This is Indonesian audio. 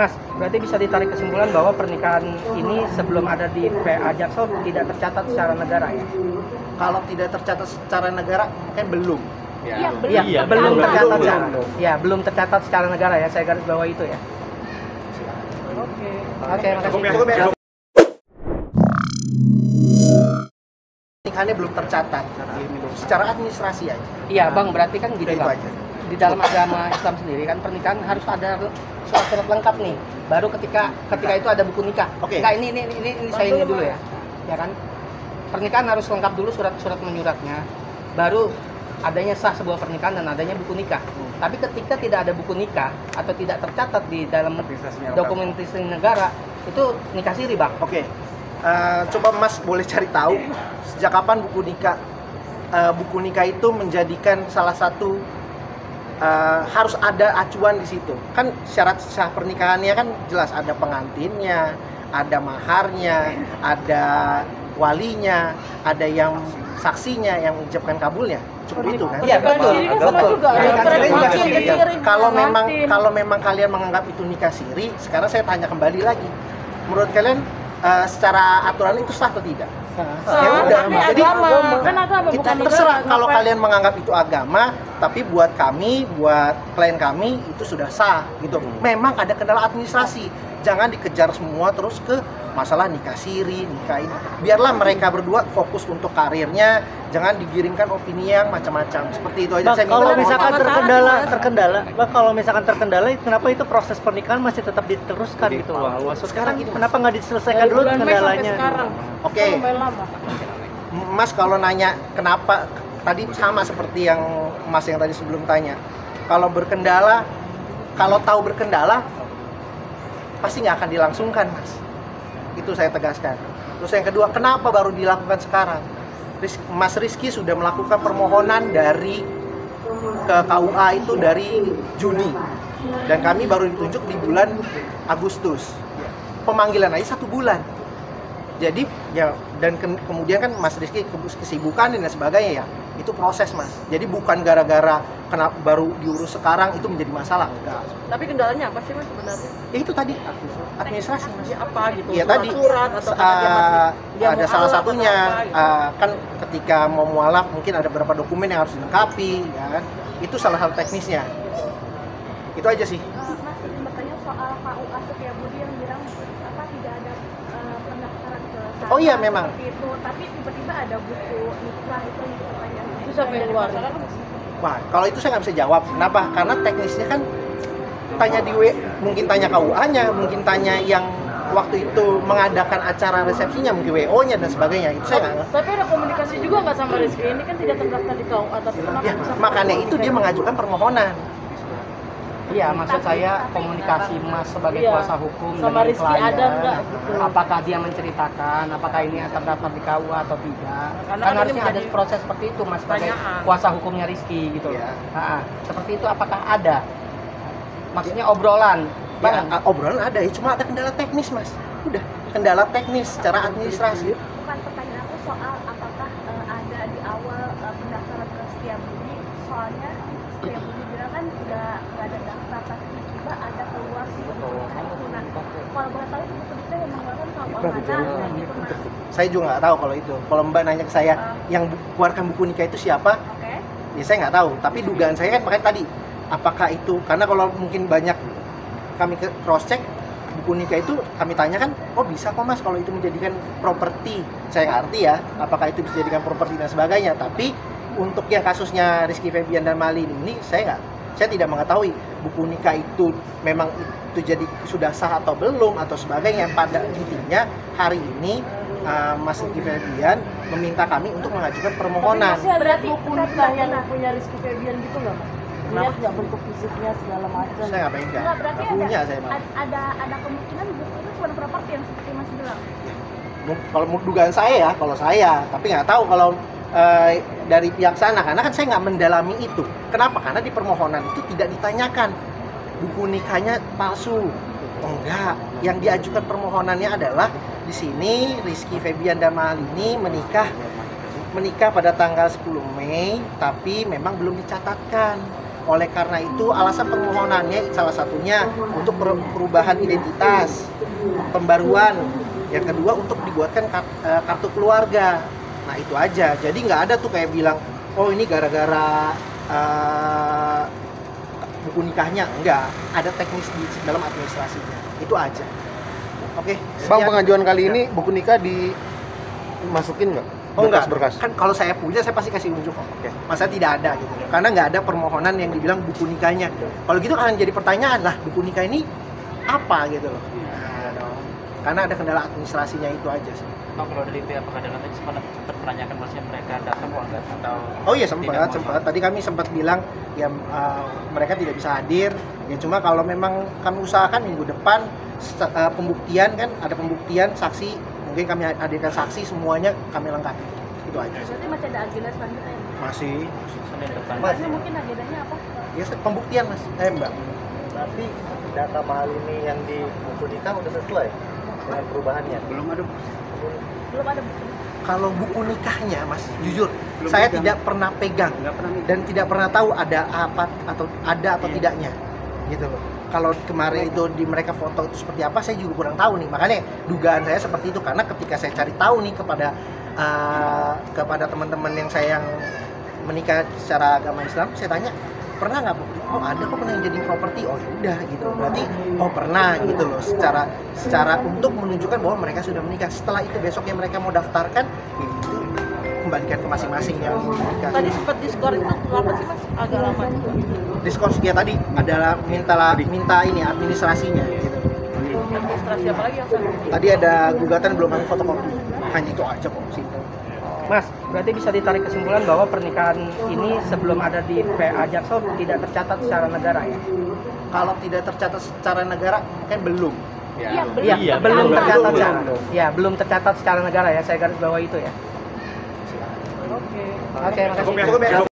Mas, berarti bisa ditarik kesimpulan bahwa pernikahan ini sebelum ada di PA Jaksel tidak tercatat secara negara ya? Kalau tidak tercatat secara negara kan belum. Iya, belum tercatat secara. Ya, belum tercatat secara negara ya. Saya garis bawah itu ya. Oke, makasih. Pernikahannya belum tercatat secara administrasi aja. Iya, Bang, berarti kan gitu, Itu Bang. aja. Di dalam agama Islam sendiri kan pernikahan harus ada surat-surat lengkap nih. Baru ketika itu ada buku nikah. Oke. Nah, ini saya ini dulu ya. Ya kan? Pernikahan harus lengkap dulu surat-surat menyuratnya. Baru adanya sah sebuah pernikahan dan adanya buku nikah. Tapi ketika tidak ada buku nikah atau tidak tercatat di dalam dokumentasi negara, itu nikah siri, Bang. Oke. Coba Mas boleh cari tahu sejak kapan buku nikah itu menjadikan salah satu harus ada acuan di situ. Kan syarat sah pernikahannya kan jelas, ada pengantinnya, ada maharnya, ada walinya, ada yang saksinya yang mengucapkan kabulnya. Cukup itu kan? Iya, betul. Kalau memang kalian menganggap itu nikah siri, sekarang saya tanya kembali lagi. Menurut kalian secara aturan itu sah atau tidak? Ya udah, jadi kita terserah kalau kalian menganggap itu agama, tapi buat kami, buat klien kami itu sudah sah gitu. Memang ada kendala administrasi, jangan dikejar semua terus ke masalah nikah siri, nikah ini. Biarlah mereka berdua fokus untuk karirnya, jangan digiringkan opini yang macam-macam. Seperti itu aja. Bang, kalau misalkan terkendala, Bang, kalau misalkan terkendala, kenapa itu proses pernikahan masih tetap diteruskan gitu, Bang? Sekarang gini, kenapa nggak diselesaikan dulu kendalanya? Oke. Mas kalau nanya kenapa, tadi sama seperti yang Mas yang tadi sebelum tanya. Kalau berkendala, kalau tahu berkendala, pasti nggak akan dilangsungkan, Mas. Itu saya tegaskan. Terus yang kedua, kenapa baru dilakukan sekarang? Mas Rizky sudah melakukan permohonan ke KUA itu dari Juni, dan kami baru ditunjuk di bulan Agustus. Pemanggilan aja 1 bulan. Jadi ya, dan kemudian kan Mas Rizky kesibukan dan sebagainya ya, itu proses, Mas. Jadi bukan gara-gara kenapa baru diurus sekarang itu menjadi masalah, enggak. Tapi kendalanya apa sih, Mas, sebenarnya? Ya itu tadi administrasi, Mas. Ya, apa gitu? Iya tadi Surat atau dia ada mau salah alaf satunya atau apa, gitu. kan ketika mau mualaf mungkin ada beberapa dokumen yang harus dilengkapi, ya kan? Itu salah satu teknisnya. Itu aja sih. Mas, izin bertanya soal KUA Setiabudi yang bilang tidak ada pendaftaran ke sana. Oh iya, memang. Seperti itu, tapi tiba-tiba ada buku nikah itu yang pertanyaan. Itu siapa yang keluar? Wah, kalau itu saya nggak bisa jawab. Kenapa? Karena teknisnya kan mungkin tanya KUA-nya, mungkin tanya yang waktu itu mengadakan acara resepsinya, mungkin WO-nya dan sebagainya. Itu saya nggak. Tapi ada komunikasi juga nggak sama Rizky? Ini kan tidak terdaftar di KUA, tapi kenapa Ya, bisa makanya itu dia mengajukan permohonan. Iya, maksud saya komunikasi Mas sebagai Iya, kuasa hukum sama dengan Rizky klien, ada nggak gitu? apakah dia menceritakan apakah ini terdaftar di KUA atau tidak? Karena Kan ini harusnya ada menjadi proses seperti itu, Mas, sebagai pertanyaan. kuasa hukumnya Rizky gitu. Iya. Seperti itu apakah ada? Maksudnya obrolan, Bang. Ya, obrolan ada, ya cuma ada kendala teknis, Mas. Udah, kendala teknis secara administrasi. Bukan, pertanyaan aku soal apakah ada di awal pendaftaran ke Setiabudi, soalnya Setiabudi bilang kan nggak ada daftar, tapi tiba ada keluar sih buku nikah itu. Nah, kalau boleh tahu itu buku nikah yang mengeluarkan KUA mana gitu, Mas? Saya juga nggak tahu kalau itu. Kalau Mbak nanya ke saya, yang keluarkan buku nikah itu siapa? Oke. Ya saya nggak tahu. Tapi dugaan saya kan makanya tadi, apakah itu, karena kalau mungkin banyak kami cross check buku nikah itu, kami tanyakan, oh bisa kok, Mas, kalau itu menjadikan properti. Saya nggak ngerti ya, apakah itu bisa dijadikan properti dan sebagainya. Tapi untuk yang kasusnya Rizky Febian dan Malin ini, saya tidak mengetahui buku nikah itu memang itu jadi sudah sah atau belum atau sebagainya. Pada intinya hari ini Mas Rizky Febian meminta kami untuk mengajukan permohonan. Tapi masih ada buku nikah yang punya Rizky Febian gitu nggak, Mas? Lihat nggak bentuk fisiknya segala macam? Saya nggak pegang. Nggak, berarti Punya saya, Mas. ada kemungkinan buku itu cuma properti yang seperti Mas bilang. Kalau dugaan saya, tapi nggak tahu kalau dari pihak sana, karena kan saya nggak mendalami itu. Kenapa? Karena di permohonan itu tidak ditanyakan buku nikahnya palsu. Enggak, yang diajukan permohonannya adalah di sini Rizky Febian dan Malini menikah pada tanggal 10 Mei, tapi memang belum dicatatkan. Oleh karena itu alasan permohonannya salah satunya untuk perubahan identitas, pembaruan. Yang kedua untuk dibuatkan kartu keluarga. Nah itu aja. Jadi nggak ada tuh kayak bilang, oh ini gara-gara buku nikahnya. Enggak. Ada teknis di dalam administrasinya. Itu aja. Oke. Bang, pengajuan kali ini buku nikah dimasukin nggak? Oh enggak, Berkas. kan kalau saya punya saya pasti kasih unjuk kok. Oke. Masa tidak ada gitu. Karena nggak ada permohonan yang dibilang buku nikahnya. Kalau gitu akan jadi pertanyaan lah, buku nikah ini apa gitu loh. Nah, dong. Karena ada kendala administrasinya itu aja sih. Bang, kalau dari pihak pengadilan tadi sempat menanyakan maksudnya mereka datang kok enggak atau Oh iya sempat. Tadi kami sempat bilang ya mereka tidak bisa hadir. Ya cuma kalau memang kami usahakan minggu depan pembuktian kan ada pembuktian saksi, mungkin kami hadirkan saksi semuanya kami lengkapi. Itu aja. Berarti masih ada agenda selanjutnya ya? Masih Senin depan? Ini mungkin agendanya apa? ya pembuktian Mas. Mbak. Tapi data mahal ini yang di buku nikah udah sesuai dengan perubahannya. Belum ada. Belum ada bukti. Kalau buku nikahnya Mas, jujur saya tidak pernah pegang Nggak pernah nih. dan tidak pernah tahu ada apa atau ada atau tidaknya gitu loh. Kalau kemarin itu di mereka foto itu seperti apa saya juga kurang tahu nih. Makanya dugaan saya seperti itu karena ketika saya cari tahu nih kepada teman-teman yang saya yang menikah secara agama Islam, saya tanya pernah nggak? Oh ada kok pernah yang jadi properti. Oh udah gitu. Berarti oh pernah gitu loh. Secara untuk menunjukkan bahwa mereka sudah menikah. Setelah itu besoknya mereka mau daftarkan, ya itu kembalikan ke masing-masing yang menikah. Tadi sempat diskor itu lama sih Mas? Agak lama juga. Diskors ya tadi adalah minta ini administrasinya gitu. Administrasi apa lagi yang saya? Tadi ada gugatan belum kami fotokopi. Hanya itu aja kok simple. Mas, berarti bisa ditarik kesimpulan bahwa pernikahan ini sebelum ada di PA Jaksel tidak tercatat secara negara ya? Kalau tidak tercatat secara negara kan belum. Iya, Iya, belum tercatat secara. Ya, belum tercatat secara negara ya. Saya garis bawah itu ya. Oke, makasih. Cukup ya.